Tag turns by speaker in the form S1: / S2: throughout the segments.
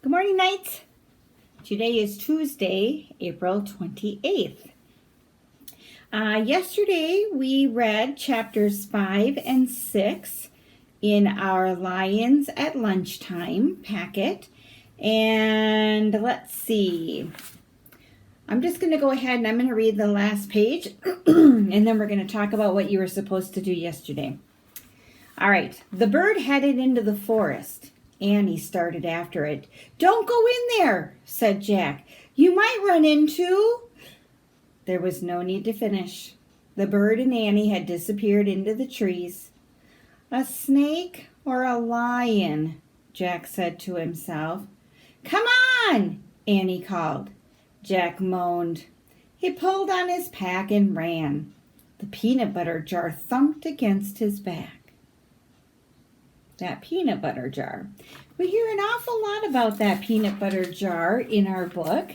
S1: Good morning, Knights. Today is Tuesday, April 28th. Yesterday we read chapters 5 and 6 in our Lions at Lunchtime packet. And let's see. I'm just going to go ahead and I'm going to read the last page and then we're going to talk about what you were supposed to do yesterday. All right. The bird headed into the forest. Annie started after it. "Don't go in there," said Jack. "You might run into—" There was no need to finish. The bird and Annie had disappeared into the trees. "A snake or a lion?" Jack said to himself. "Come on," Annie called. Jack moaned. He pulled on his pack and ran. The peanut butter jar thumped against his back. That peanut butter jar. We hear an awful lot about that peanut butter jar in our book.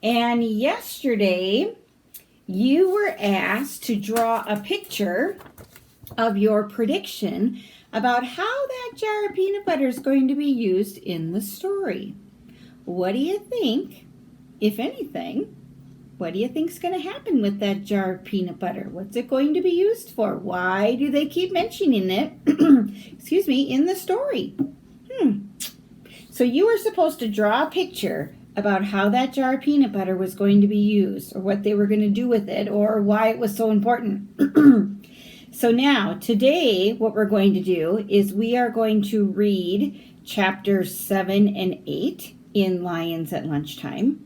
S1: And yesterday, you were asked to draw a picture of your prediction about how that jar of peanut butter is going to be used in the story. What do you think, if anything, what do you think is going to happen with that jar of peanut butter? What's it going to be used for? Why do they keep mentioning it, in the story? So you were supposed to draw a picture about how that jar of peanut butter was going to be used, or what they were going to do with it, or why it was so important. So now, today, what we're going to do is we are going to read chapters 7 and 8 in Lions at Lunchtime.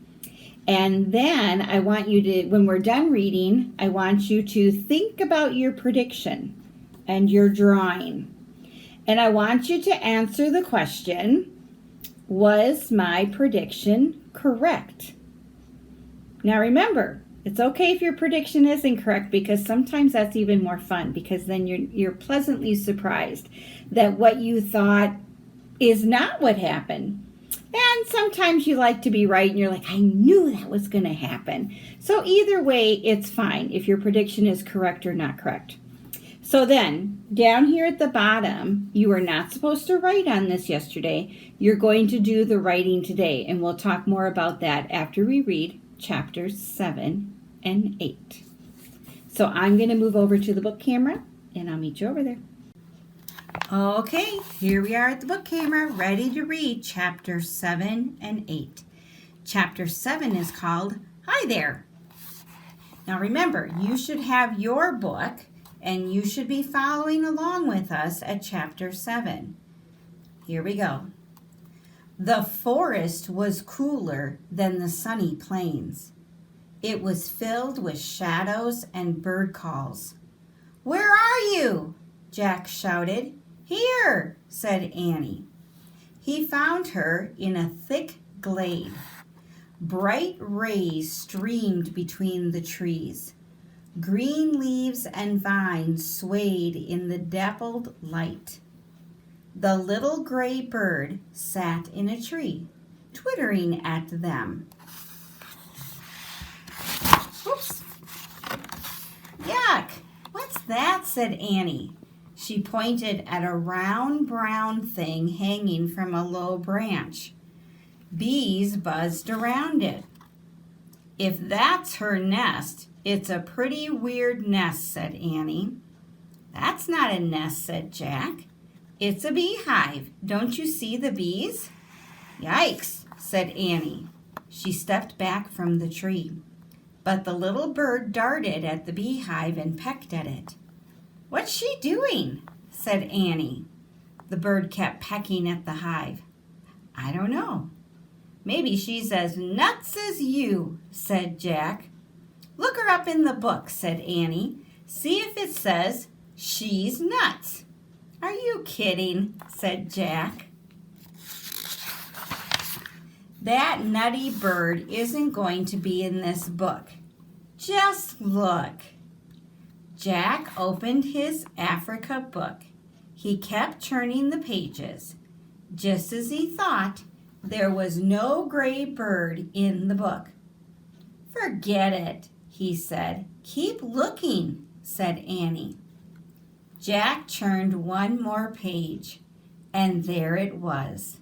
S1: And then I want you to, when we're done reading, I want you to think about your prediction and your drawing. And I want you to answer the question, was my prediction correct? Now remember, it's okay if your prediction isn't correct, because sometimes that's even more fun, because then you're pleasantly surprised that what you thought is not what happened. And sometimes you like to be right and you're like, I knew that was going to happen. So either way, it's fine if your prediction is correct or not correct. So then, down here at the bottom, you were not supposed to write on this yesterday. You're going to do the writing today, and we'll talk more about that after we read chapters 7 and 8. So I'm going to move over to the book camera, and I'll meet you over there. Okay, here we are at the book camera, ready to read chapters 7 and 8. Chapter 7 is called Hi There. Now remember, you should have your book, and you should be following along with us at chapter 7. Here we go. The forest was cooler than the sunny plains. It was filled with shadows and bird calls. "Where are you?" Jack shouted. "Here," said Annie. He found her in a thick glade. Bright rays streamed between the trees. Green leaves and vines swayed in the dappled light. The little gray bird sat in a tree, twittering at them. Oops. "Yuck! What's that?" said Annie. She pointed at a round brown thing hanging from a low branch. Bees buzzed around it. "If that's her nest, it's a pretty weird nest," said Annie. "That's not a nest," said Jack. "It's a beehive. Don't you see the bees?" "Yikes," said Annie. She stepped back from the tree. But the little bird darted at the beehive and pecked at it. "What's she doing?" said Annie. The bird kept pecking at the hive. "I don't know." "Maybe she's as nuts as you," said Jack. "Look her up in the book," said Annie. "See if it says she's nuts." "Are you kidding?" said Jack. "That nutty bird isn't going to be in this book. Just look." Jack opened his Africa book. He kept turning the pages. Just as he thought, there was no gray bird in the book. "Forget it," he said. "Keep looking," said Annie. Jack turned one more page, and there it was,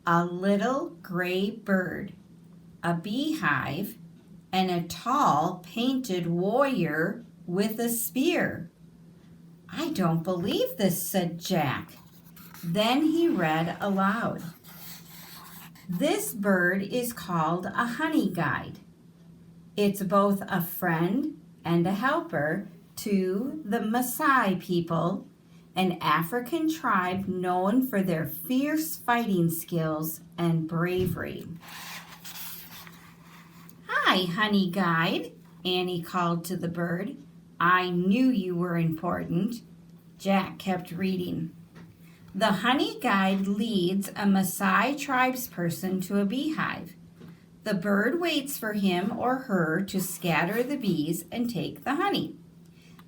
S1: a little gray bird, a beehive, and a tall painted warrior with a spear. I don't believe this, said Jack. Then he read aloud. This bird is called a honey guide. It's both a friend and a helper to the Maasai people, an African tribe known for their fierce fighting skills and bravery. Hi, honey guide, Annie called to the bird. I knew you were important. Jack kept reading. The honey guide leads a Maasai tribesperson to a beehive. The bird waits for him or her to scatter the bees and take the honey.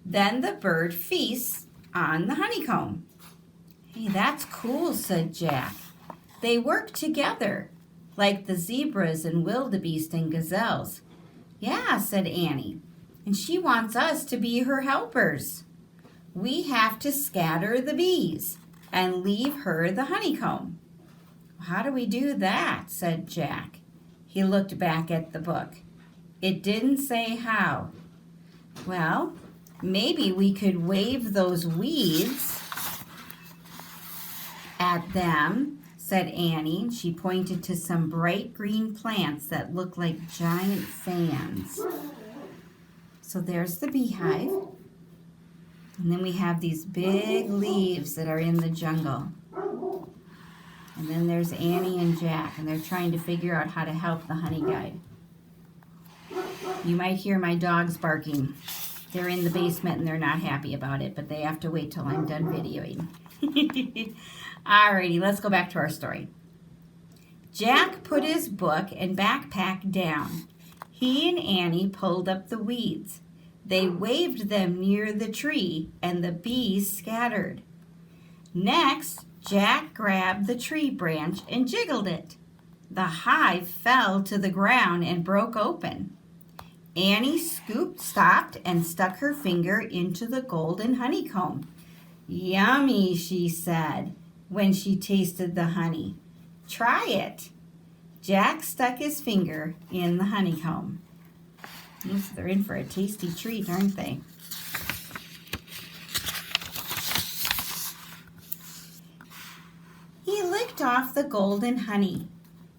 S1: Then the bird feasts on the honeycomb. Hey, that's cool, said Jack. They work together, like the zebras and wildebeest and gazelles. Yeah, said Annie, and she wants us to be her helpers. We have to scatter the bees and leave her the honeycomb. How do we do that? Said Jack. He looked back at the book. It didn't say how. Well, maybe we could wave those weeds at them, said Annie. She pointed to some bright green plants that looked like giant fans. So there's the beehive. And then we have these big leaves that are in the jungle. And then there's Annie and Jack, and they're trying to figure out how to help the honey guide. You might hear my dogs barking. They're in the basement and they're not happy about it, but they have to wait till I'm done videoing. Alrighty, let's go back to our story. Jack put his book and backpack down. He and Annie pulled up the weeds. They waved them near the tree, and the bees scattered. Next, Jack grabbed the tree branch and jiggled it. The hive fell to the ground and broke open. Annie stopped and stuck her finger into the golden honeycomb. Yummy, she said when she tasted the honey. Try it. Jack stuck his finger in the honeycomb. Yes, they're in for a tasty treat, aren't they? He licked off the golden honey.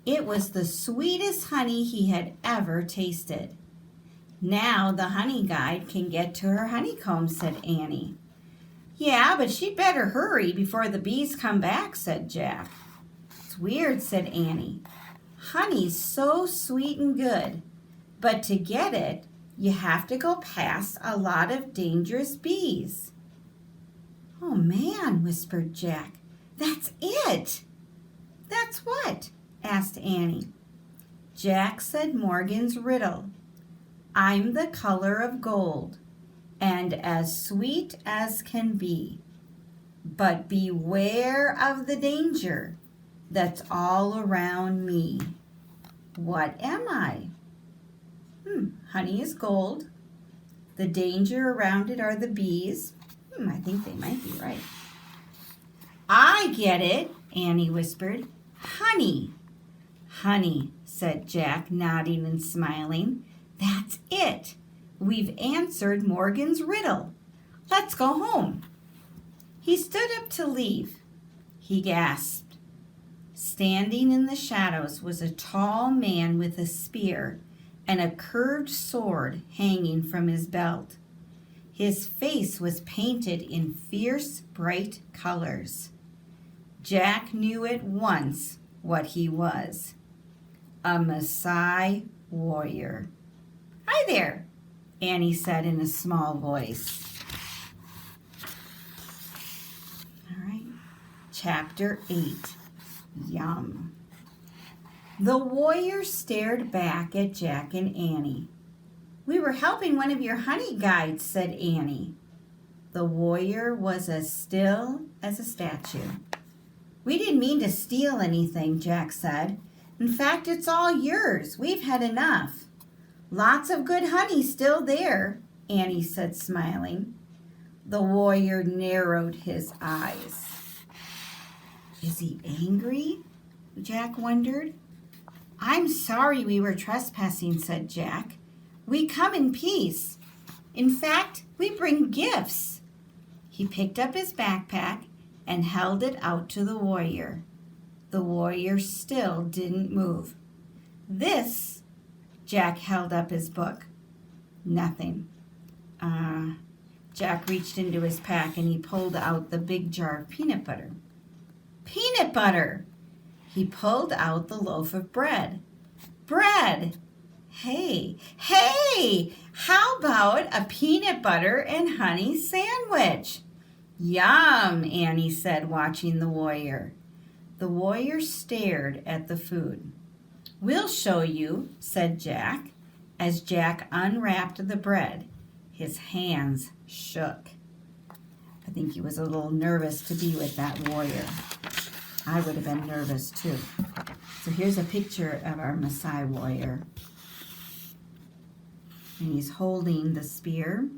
S1: It was the sweetest honey he had ever tasted. Now the honey guide can get to her honeycomb, said Annie. Yeah, but she'd better hurry before the bees come back, said Jack. It's weird, said Annie. Honey's so sweet and good. But to get it, you have to go past a lot of dangerous bees. Oh, man, whispered Jack. That's it. That's what? Asked Annie. Jack said Morgan's riddle. I'm the color of gold, and as sweet as can be. But beware of the danger that's all around me. What am I? Honey is gold. The danger around it are the bees. I think they might be right. I get it, Annie whispered. Honey. Honey, said Jack, nodding and smiling. That's it. We've answered Morgan's riddle. Let's go home. He stood up to leave. He gasped. Standing in the shadows was a tall man with a spear and a curved sword hanging from his belt. His face was painted in fierce, bright colors. Jack knew at once what he was. A Maasai warrior. Hi there, Annie said in a small voice. All right, Chapter 8. Yum. The warrior stared back at Jack and Annie. We were helping one of your honey guides, said Annie. The warrior was as still as a statue. We didn't mean to steal anything, Jack said. In fact, it's all yours. We've had enough. Lots of good honey still there, Annie said, smiling. The warrior narrowed his eyes. Is he angry? Jack wondered. I'm sorry we were trespassing, said Jack. We come in peace. In fact, we bring gifts. He picked up his backpack and held it out to the warrior. The warrior still didn't move. This, Jack held up his book. Nothing. Jack reached into his pack and he pulled out the big jar of peanut butter. Peanut butter! He pulled out the loaf of bread. Bread! Hey, how about a peanut butter and honey sandwich? Yum, Annie said, watching the warrior. The warrior stared at the food. We'll show you, said Jack, as Jack unwrapped the bread. His hands shook. I think he was a little nervous to be with that warrior. I would have been nervous too. So here's a picture of our Maasai warrior. And he's holding the spear.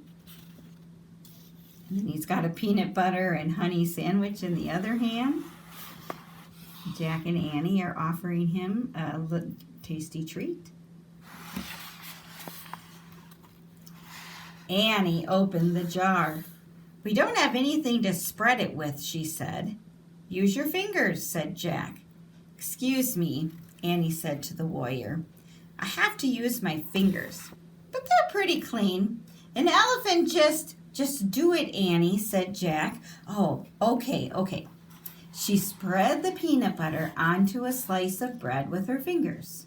S1: And then he's got a peanut butter and honey sandwich in the other hand. Jack and Annie are offering him a tasty treat. Annie opened the jar. We don't have anything to spread it with, she said. Use your fingers, said Jack. Excuse me, Annie said to the warrior. I have to use my fingers, but they're pretty clean. An elephant just do it, Annie, said Jack. Oh, okay. She spread the peanut butter onto a slice of bread with her fingers.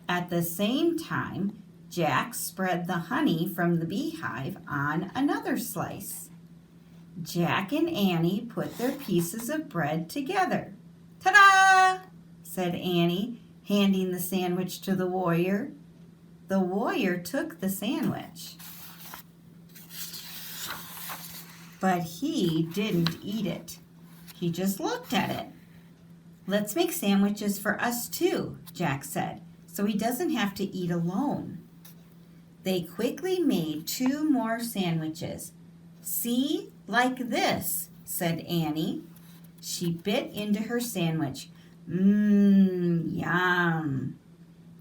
S1: At the same time, Jack spread the honey from the beehive on another slice. Jack and Annie put their pieces of bread together. Ta-da! Said Annie, handing the sandwich to the warrior. The warrior took the sandwich, but he didn't eat it. He just looked at it. Let's make sandwiches for us too, Jack said, so he doesn't have to eat alone. They quickly made 2 more sandwiches. See, like this, said Annie. She bit into her sandwich. Yum.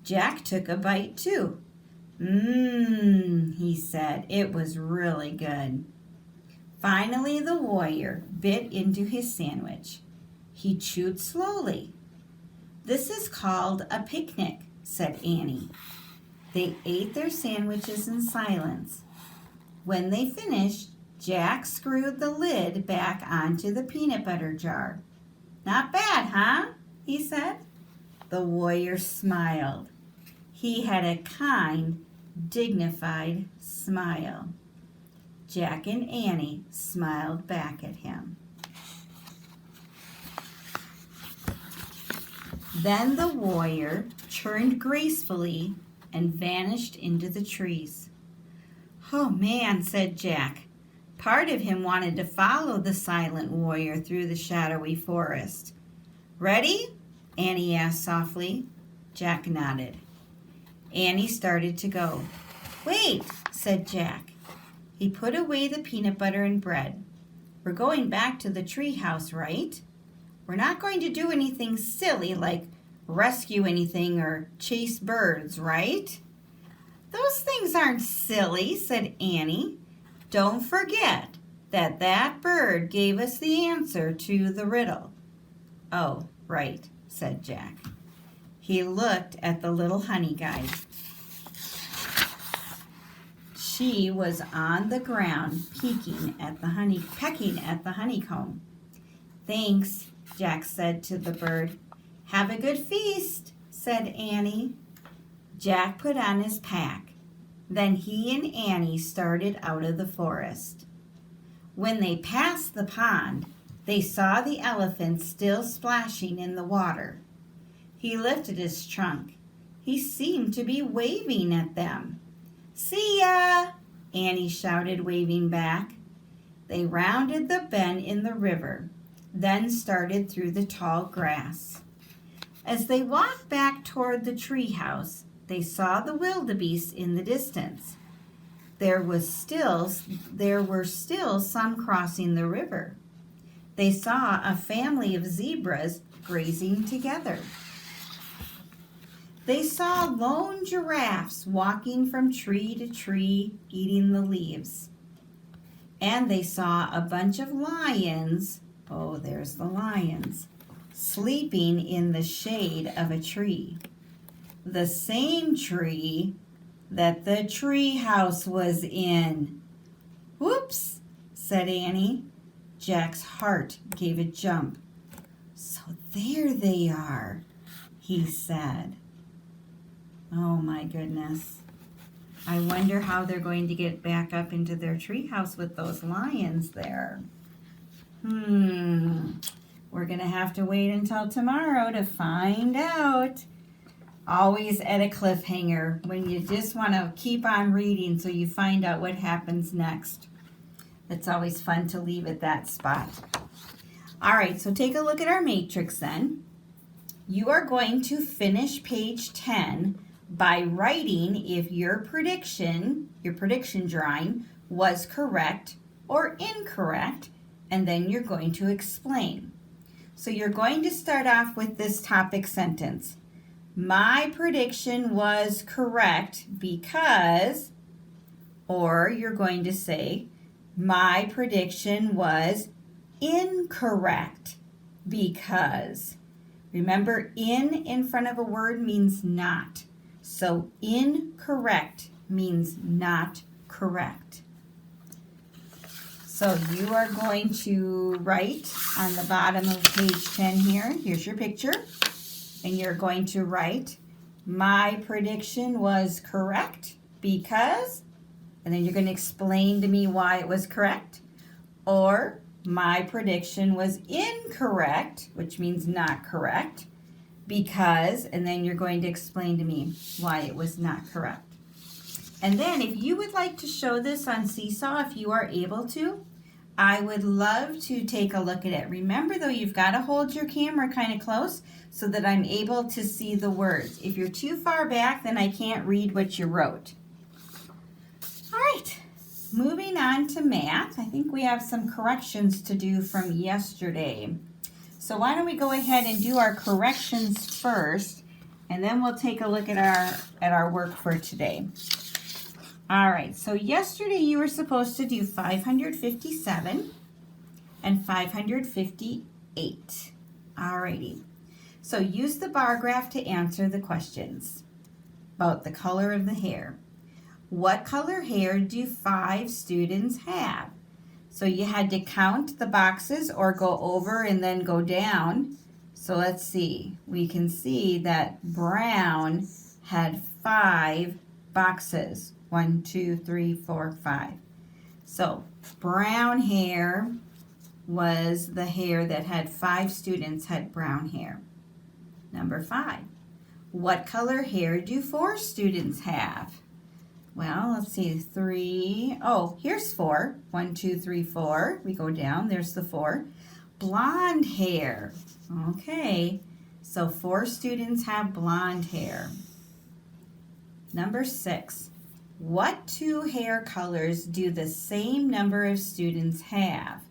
S1: Jack took a bite too. He said. It was really good. Finally, the warrior bit into his sandwich. He chewed slowly. This is called a picnic, said Annie. They ate their sandwiches in silence. When they finished, Jack screwed the lid back onto the peanut butter jar. Not bad, huh? He said. The warrior smiled. He had a kind, dignified smile. Jack and Annie smiled back at him. Then the warrior turned gracefully and vanished into the trees. Oh man, said Jack. Part of him wanted to follow the silent warrior through the shadowy forest. Ready? Annie asked softly. Jack nodded. Annie started to go. Wait, said Jack. He put away the peanut butter and bread. We're going back to the tree house, right? We're not going to do anything silly like rescue anything or chase birds, right? Those things aren't silly, said Annie. Don't forget that that bird gave us the answer to the riddle. Oh, right, said Jack. He looked at the little honey guide. She was on the ground pecking at the honeycomb. Thanks, Jack said to the bird. Have a good feast, said Annie. Jack put on his pack. Then he and Annie started out of the forest. When they passed the pond, they saw the elephant still splashing in the water. He lifted his trunk. He seemed to be waving at them. See ya, Annie shouted, waving back. They rounded the bend in the river, then started through the tall grass. As they walked back toward the treehouse, they saw the wildebeest in the distance. There were still some crossing the river. They saw a family of zebras grazing together. They saw lone giraffes walking from tree to tree, eating the leaves. And they saw a bunch of lions, oh, there's the lions, sleeping in the shade of a tree. The same tree that the tree house was in. Whoops, said Annie. Jack's heart gave a jump. So there they are, he said. Oh my goodness. I wonder how they're going to get back up into their treehouse with those lions there. We're going to have to wait until tomorrow to find out. Always at a cliffhanger when you just want to keep on reading so you find out what happens next. It's always fun to leave at that spot. All right, so take a look at our matrix then. You are going to finish page 10 by writing if your prediction drawing was correct or incorrect, and then you're going to explain. So you're going to start off with this topic sentence. My prediction was correct because, or you're going to say, my prediction was incorrect because. Remember, in front of a word means not. So incorrect means not correct. So you are going to write on the bottom of page 10 here. Here's your picture. And you're going to write, my prediction was correct because, and then you're going to explain to me why it was correct. Or, my prediction was incorrect, which means not correct, because, and then you're going to explain to me why it was not correct. And then if you would like to show this on Seesaw, if you are able to, I would love to take a look at it. Remember though, you've got to hold your camera kind of close so that I'm able to see the words. If you're too far back, then I can't read what you wrote. All right, moving on to math. I think we have some corrections to do from yesterday. So why don't we go ahead and do our corrections first, and then we'll take a look at our work for today. All right, so yesterday you were supposed to do 557 and 558. All righty. So use the bar graph to answer the questions about the color of the hair. What color hair do 5 students have? So you had to count the boxes or go over and then go down. So let's see. We can see that brown had 5 boxes. 1, 2, 3, 4, 5. So brown hair was the hair that had 5 students had brown hair. Number 5. What color hair do 4 students have? Well, let's see, 3. Oh, here's 4. 1, 2, 3, 4. We go down. There's the 4. Blonde hair. Okay, so 4 students have blonde hair. Number 6. What 2 hair colors do the same number of students have?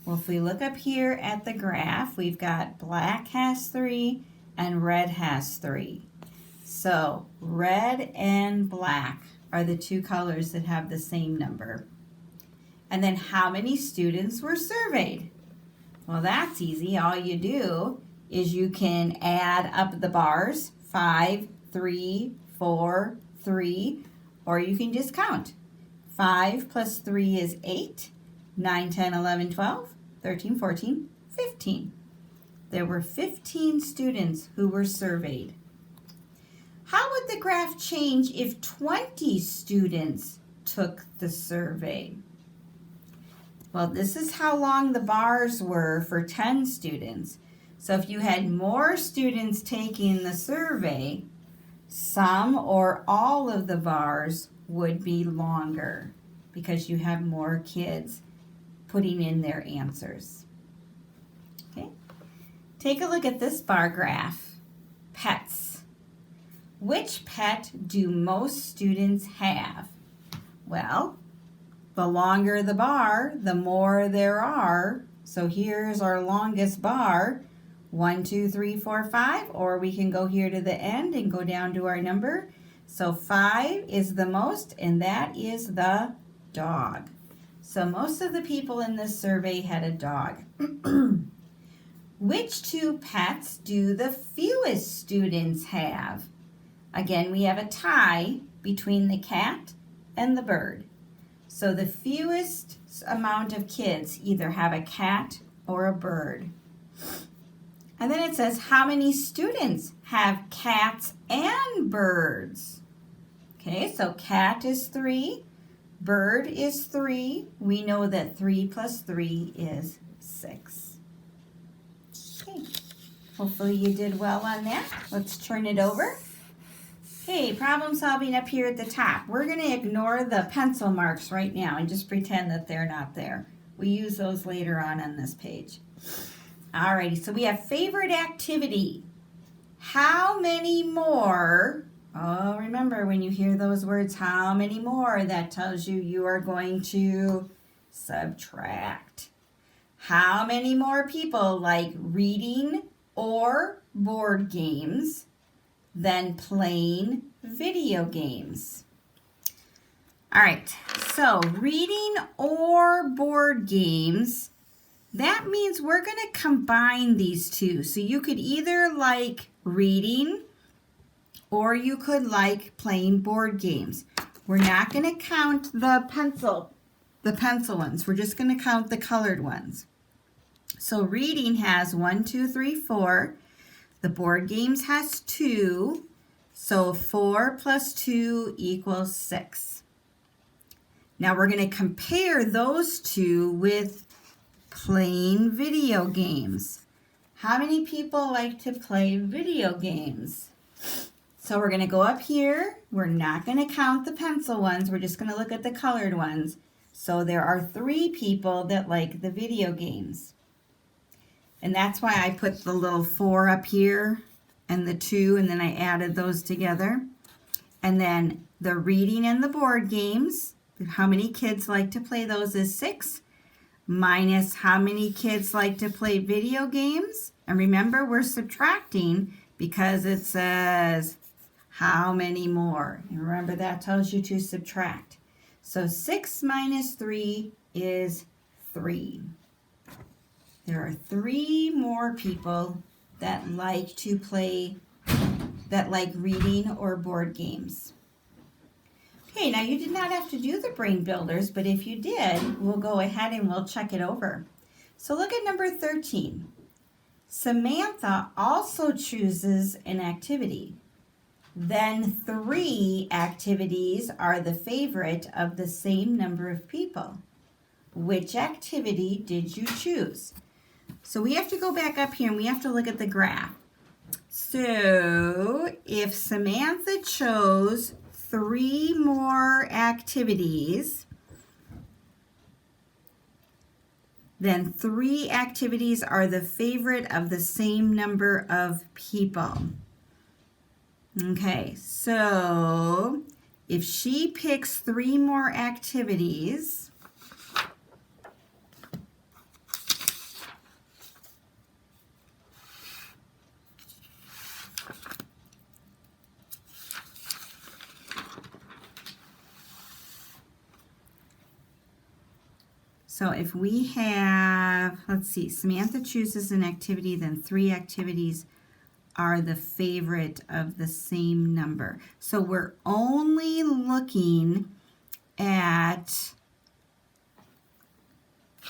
S1: Well, if we look up here at the graph, we've got black has 3 and red has 3. So red and black are the 2 colors that have the same number. And then how many students were surveyed? Well, that's easy. All you do is you can add up the bars, 5, 3, 4, 3, or you can just count. 5 plus 3 is 8, 9, 10, 11, 12, 13, 14, 15. There were 15 students who were surveyed. How would the graph change if 20 students took the survey? Well, this is how long the bars were for 10 students. So if you had more students taking the survey, some or all of the bars would be longer because you have more kids putting in their answers. Okay, take a look at this bar graph. Pets. Which pet do most students have? Well, the longer the bar, the more there are. So here's our longest bar. 1, 2, 3, 4, 5, or we can go here to the end and go down to our number. So 5 is the most, and that is the dog. So most of the people in this survey had a dog. Which two pets do the fewest students have? Again, we have a tie between the cat and the bird. So the fewest amount of kids either have a cat or a bird. And then it says, how many students have cats and birds? Okay, so cat is 3, bird is 3. We know that 3 plus 3 is 6. Okay, hopefully you did well on that. Let's turn it over. Okay, problem solving up here at the top. We're going to ignore the pencil marks right now and just pretend that they're not there. We use those later on this page. Alrighty, so we have favorite activity. How many more? Oh, remember when you hear those words, how many more, that tells you you are going to subtract. How many more people like reading or board games than playing video games? All right, so reading or board games, that means we're going to combine these two. So you could either like reading or you could like playing board games. We're not going to count the pencil ones. We're just going to count the colored ones. So reading has 1, 2, 3, 4. The board games has 2. So 4 plus 2 equals 6. Now we're going to compare those two with playing video games. How many people like to play video games? So we're going to go up here. We're not going to count the pencil ones. We're just going to look at the colored ones. So there are 3 people that like the video games. And that's why I put the little 4 up here and the 2, and then I added those together. And then the reading and the board games, how many kids like to play those is 6, minus how many kids like to play video games. And remember, we're subtracting because it says how many more. And remember, that tells you to subtract. So 6 minus 3 is 3. There are 3 more people that like to play, that like reading or board games. Okay, now you did not have to do the brain builders, but if you did, we'll go ahead and we'll check it over. So look at number 13. Samantha also chooses an activity. Then 3 activities are the favorite of the same number of people. Which activity did you choose? So we have to go back up here and we have to look at the graph. So if Samantha chose 3 more activities, then 3 activities are the favorite of the same number of people. Okay, so if she picks 3 more activities, so if we have, let's see, Samantha chooses an activity, then 3 activities are the favorite of the same number. So we're only looking at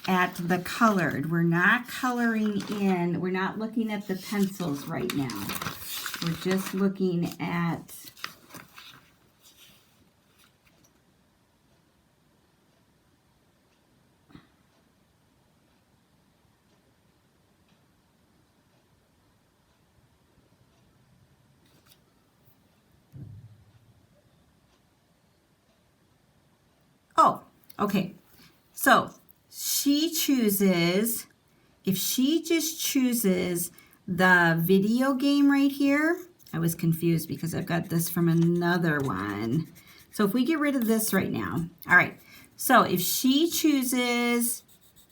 S1: the colored. We're not coloring in, we're not looking at the pencils right now. We're just looking at okay, so she chooses, if she just chooses the video game right here, I was confused because I've got this from another one. So if we get rid of this right now, all right, so if she chooses,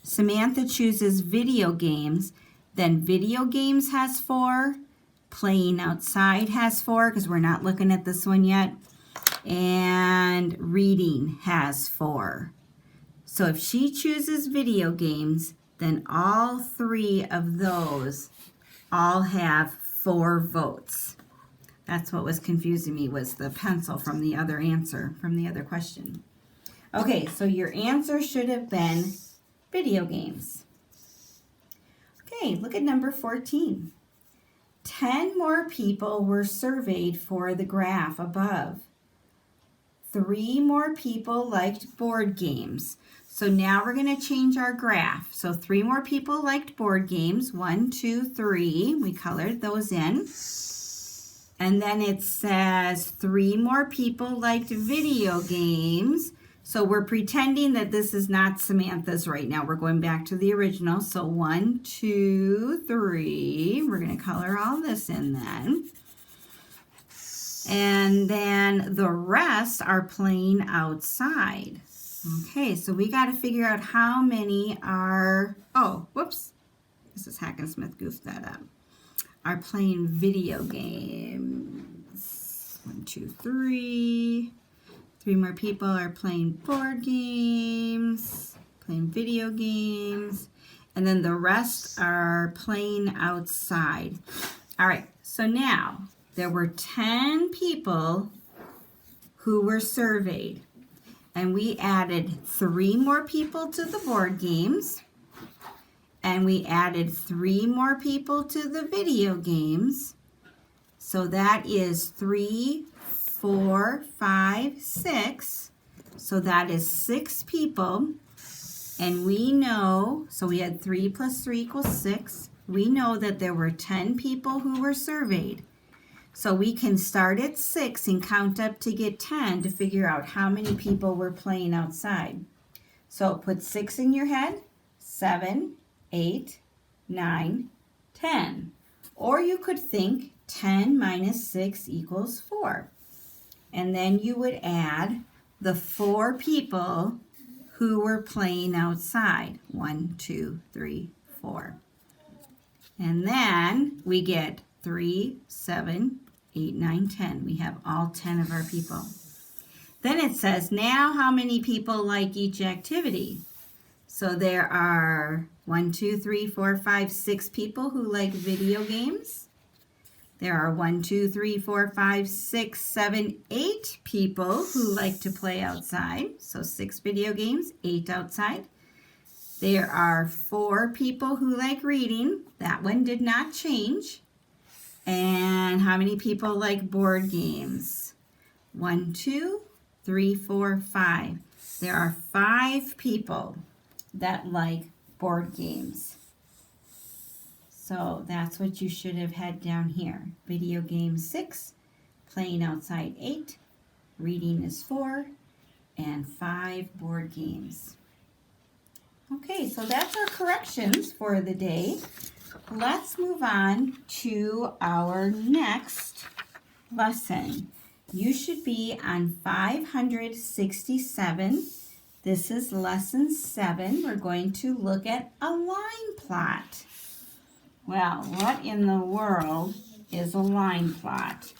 S1: Samantha chooses video games, Then video games has 4. Playing outside has 4 because we're not looking at this one yet. And reading has 4. So if she chooses video games, then all 3 of those all have 4 votes. That's what was confusing me, was the pencil from the other answer, from the other question. Okay, so your answer should have been video games. Okay, look at number 14. 10 more people were surveyed for the graph above. 3 more people liked board games. So now we're going to change our graph. So 3 more people liked board games. 1, 2, 3. We colored those in. And then it says 3 more people liked video games. So we're pretending that this is not Samantha's right now. We're going back to the original. So 1, 2, 3. We're going to color all this in then. And then the rest are playing outside. Okay, so we got to figure out how many are, oh, whoops. This is Hackensmith goofed that up. Are playing video games. 1, 2, 3. 3 more people are playing board games, playing video games, and then the rest are playing outside. All right, so now there were 10 people who were surveyed, and we added 3 more people to the board games, and we added 3 more people to the video games. So that is 3, 4, 5, 6. So that is 6 people. And we know, so we had 3 plus 3 equals 6. We know that there were 10 people who were surveyed. So we can start at 6 and count up to get 10 to figure out how many people were playing outside. So put 6 in your head, 7, 8, 9, 10. Or you could think 10 minus 6 equals 4. And then you would add the 4 people who were playing outside. 1, 2, 3, 4. And then we get 3, 7, 8, 9, 10. We have all 10 of our people. Then it says, now how many people like each activity? So there are 1, 2, 3, 4, 5, 6 people who like video games. There are 1, 2, 3, 4, 5, 6, 7, 8 people who like to play outside. So 6 video games, 8 outside. There are 4 people who like reading. That one did not change. And how many people like board games? 1, 2, 3, 4, 5. There are 5 people that like board games. So that's what you should have had down here. Video games 6, playing outside 8, reading is 4, and 5 board games. Okay, so that's our corrections for the day. Let's move on to our next lesson. You should be on 567. This is lesson 7. We're going to look at a line plot. Well, what in the world is a line plot?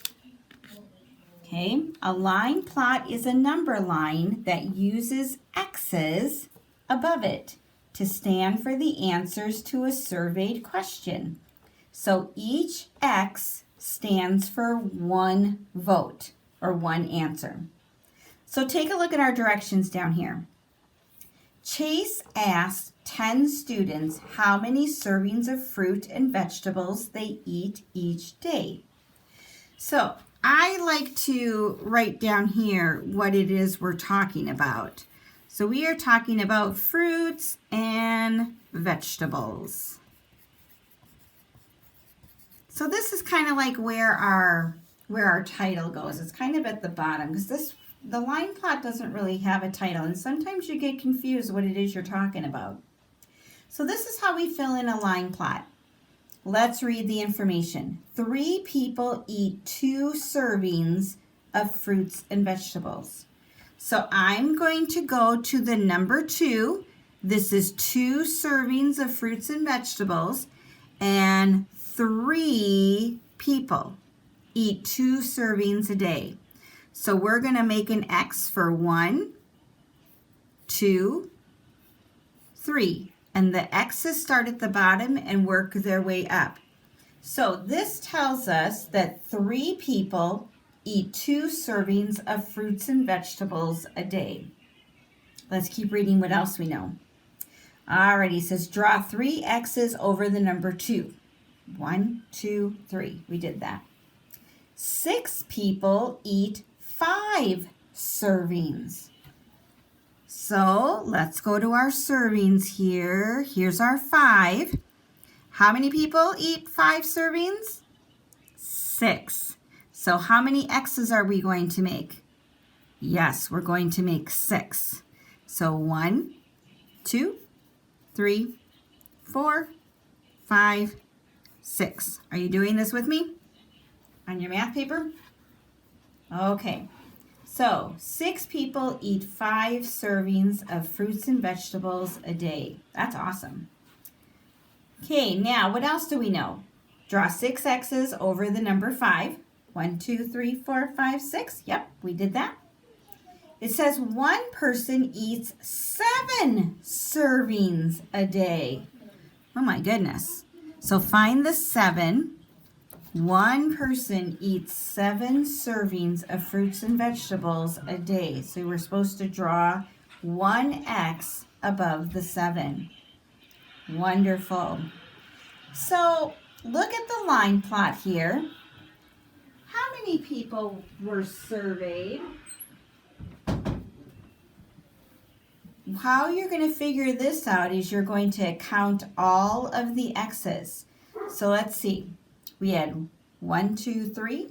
S1: Okay, a line plot is a number line that uses X's above it to stand for the answers to a surveyed question. So each X stands for 1 vote or 1 answer. So take a look at our directions down here. Chase asked 10 students how many servings of fruit and vegetables they eat each day. So I like to write down here what it is we're talking about. So we are talking about fruits and vegetables. So this is kind of like where our title goes. It's kind of at the bottom because the line plot doesn't really have a title, and sometimes you get confused what it is you're talking about. So this is how we fill in a line plot. Let's read the information. 3 people eat 2 servings of fruits and vegetables. So I'm going to go to the number 2. This is 2 servings of fruits and vegetables. and 3 people eat 2 servings a day. So we're going to make an X for 1, 2, 3. And the X's start at the bottom and work their way up. So this tells us that 3 people eat 2 servings of fruits and vegetables a day. Let's keep reading what else we know. Alrighty, it says draw 3 X's over the number 2. 1, 2, 3. We did that. 6 people eat 5 servings. So let's go to our servings here. Here's our 5. How many people eat 5 servings? 6. So how many X's are we going to make? Yes, we're going to make 6. So 1, 2, 3, 4, 5, 6. Are you doing this with me on your math paper? Okay. So 6 people eat 5 servings of fruits and vegetables a day. That's awesome. Okay, now what else do we know? Draw 6 X's over the number 5. 1, 2, 3, 4, 5, 6. Yep, we did that. It says 1 person eats 7 servings a day. Oh my goodness. So find the 7. 1 person eats 7 servings of fruits and vegetables a day. So we're supposed to draw 1 X above the 7. Wonderful. So look at the line plot here. How many people were surveyed? How you're going to figure this out is you're going to count all of the X's. So let's see. We had 1, 2, 3,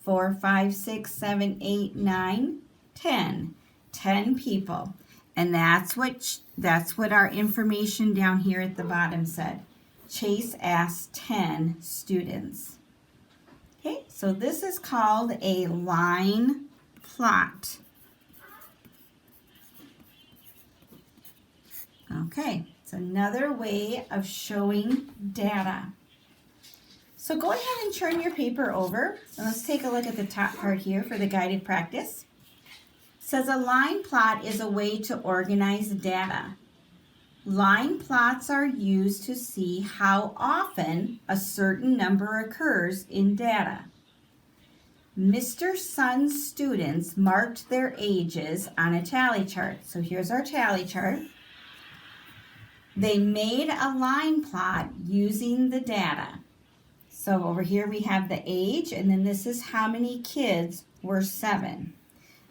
S1: 4, 5, 6, 7, 8, 9, 10. 10 people. And that's what our information down here at the bottom said. Chase asked 10 students. Okay, so this is called a line plot. Okay, it's another way of showing data. So go ahead and turn your paper over, and let's take a look at the top part here for the guided practice. It says a line plot is a way to organize data. Line plots are used to see how often a certain number occurs in data. Mr. Sun's students marked their ages on a tally chart. So here's our tally chart. They made a line plot using the data. So over here we have the age, and then this is how many kids were 7.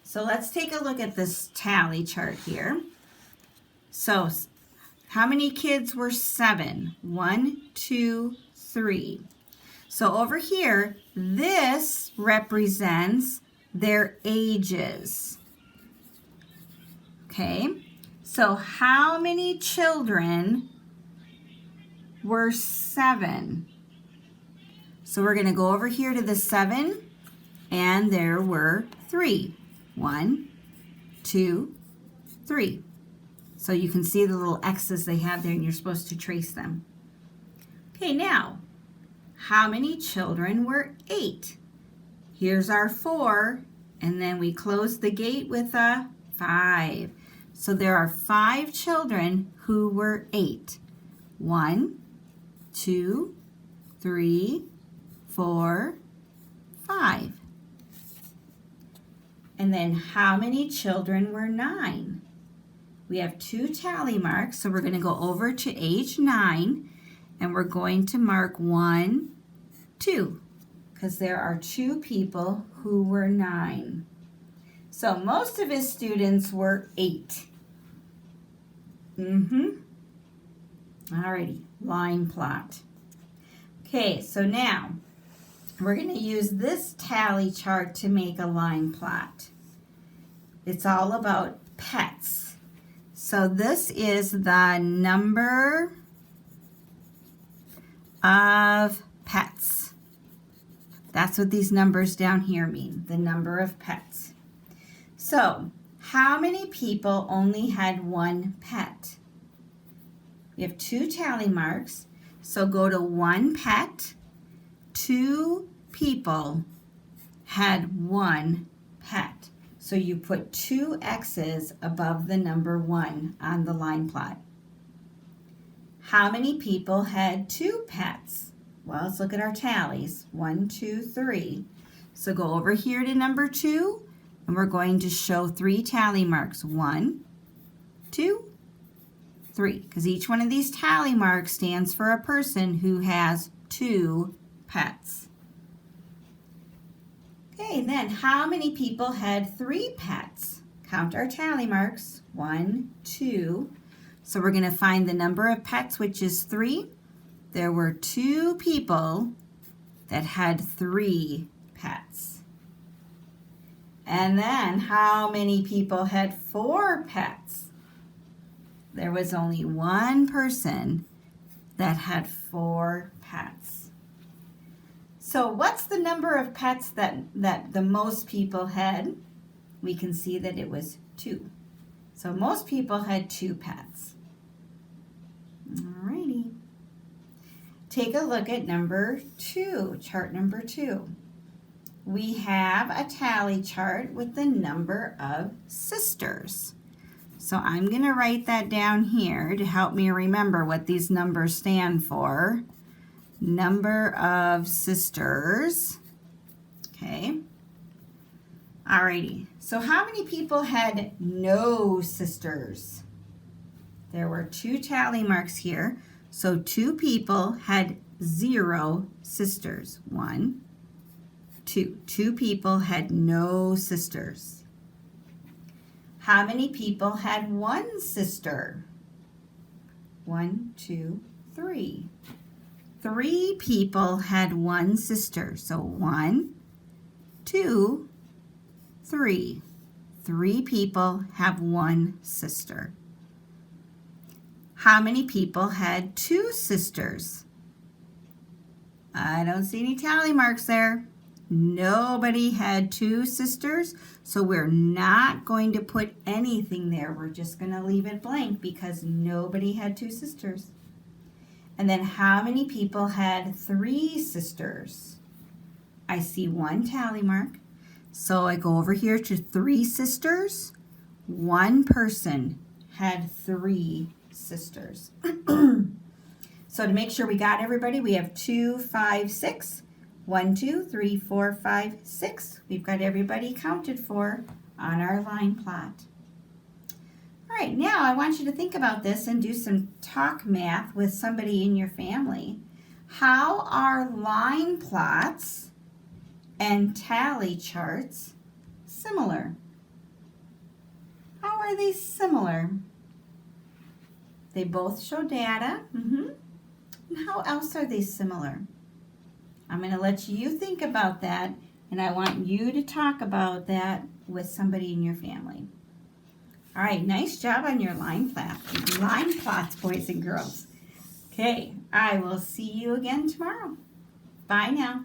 S1: So let's take a look at this tally chart here. So how many kids were 7? 1, 2, 3. So over here, this represents their ages. Okay, so how many children were 7? So we're going to go over here to the 7, and there were 3. 1, 2, 3. So you can see the little X's they have there, and you're supposed to trace them. Okay, now, how many children were 8? Here's our 4, and then we close the gate with a 5. So there are 5 children who were 8. 1, 2, 3, 4, 5. And then how many children were 9? We have 2 tally marks, so we're going to go over to age 9, and we're going to mark 1, 2, because there are 2 people who were 9. So most of his students were 8. Alrighty, line plot. Okay, so now we're going to use this tally chart to make a line plot. It's all about pets. So this is the number of pets. That's what these numbers down here mean, the number of pets. So how many people only had 1 pet? We have 2 tally marks. So go to one pet, 2 people had 1 pet. So you put 2 X's above the number 1 on the line plot. How many people had 2 pets? Well, let's look at our tallies. 1, 2, 3. So go over here to number 2, and we're going to show 3 tally marks. 1, 2, 3. Because each one of these tally marks stands for a person who has 2 pets. Okay, then how many people had 3 pets? Count our tally marks. 1, 2. So we're going to find the number of pets, which is 3. There were 2 people that had 3 pets. And then how many people had 4 pets? There was only 1 person that had 4 pets. So what's the number of pets that the most people had? We can see that it was 2. So most people had 2 pets. Alrighty. Take a look at number 2, chart number 2. We have a tally chart with the number of sisters. So I'm going to write that down here to help me remember what these numbers stand for. Number of sisters. Okay. Alrighty. So how many people had no sisters? There were 2 tally marks here. So 2 people had 0 sisters. 1, 2. 2 people had no sisters. How many people had 1 sister? 1, 2, 3. 3 people had 1 sister. So 1, 2, 3. 3 people have 1 sister. How many people had 2 sisters? I don't see any tally marks there. Nobody had 2 sisters, so we're not going to put anything there. We're just going to leave it blank because nobody had 2 sisters. And then how many people had 3 sisters? I see 1 tally mark. So I go over here to 3 sisters. 1 person had 3 sisters. So to make sure we got everybody, we have 2, 5, 6. 1, 2, 3, 4, 5, 6. We've got everybody counted for on our line plot. All right, now I want you to think about this and do some talk math with somebody in your family. How are line plots and tally charts similar? How are they similar? They both show data. And how else are they similar? I'm going to let you think about that, and I want you to talk about that with somebody in your family. All right, nice job on your line plots, boys and girls. Okay, I will see you again tomorrow. Bye now.